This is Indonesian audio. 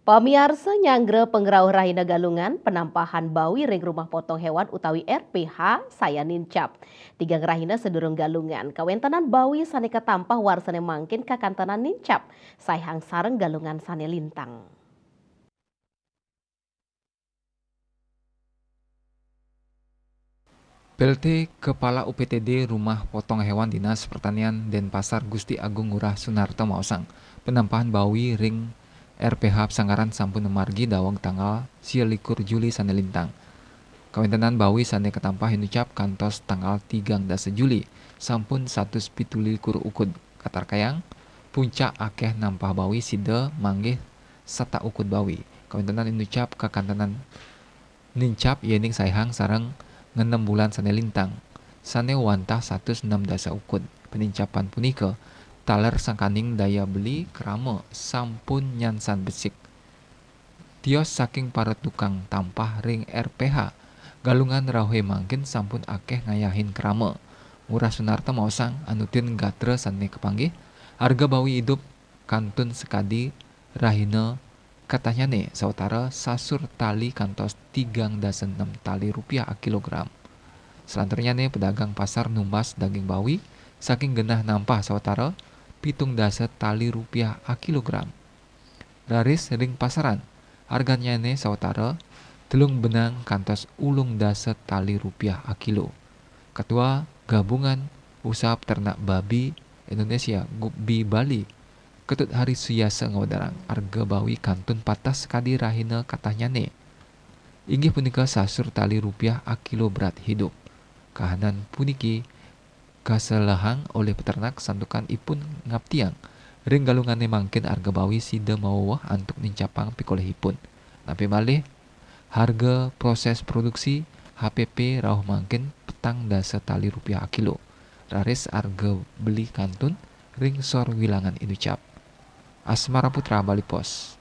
Pamiarsa nyanggra penggerauh rahina galungan penampahan bawi ring rumah potong hewan utawi RPH saya nincap. Tiga gerahina sedurung galungan. Kawentanan bawi sane katampah warsane mangkin kakantanan nincap. Sayhang sareng galungan sane lintang. PLT Kepala UPTD Rumah Potong Hewan Dinas Pertanian Denpasar Gusti Agung Ngurah Sunarto maosang penampahan bawi ring RPH Sanggaran sampun margi dawang tanggal 21 Juli sane lintang. Kawentanan bawi sane katampah hinucap kantos tanggal 13 Juli sampun 117 ukud katar kayang puncak akeh nampah bawi sida manggih sata ukud bawi. Kawentanan hinucap kakantanan nincap yening sayhang sareng 6 bulan sane lintang. Sane wantah 106 dasa ukud. Penincapan punika taler sangkaning daya beli kerama sampun nyansan besik. Tios saking para tukang tampah ring RPH galungan rawe mangkin sampun akeh ngayahin kerama. Ngurah Sunarto maosang anutin gatra sane kepanggih harga bawi hidup kantun sekadi rahina katanya nih, sautara sasur tali kantos 3,6 tali rupiah a kilogram. Selanjutnya nih pedagang pasar numbas daging bawi saking genah nampah sautara 7 tali rupiah a kilogram. Raris ring pasaran harganya nih sautara telung benang kantos 10 tali rupiah a kilo. Ketua Gabungan Usaha Peternak Babi Indonesia Gupbi Bali Ketut Hari Suyasa ngawadarang harga bawi kantun patas sekadi rahina katanya ne. Inggih punika sasur tali rupiah a kilo berat hidup. Kahanan puniki kaselahang oleh peternak santukan ipun ngaptiang. Ring galungane mangkin harga bawi sida mawah antuk nincapang pikolehipun. Napi malih harga proses produksi HPP rauh mangkin petang dasa tali rupiah a kilo. Raris harga beli kantun ring sor wilangan inucap. Asmara Putra Bali Pos.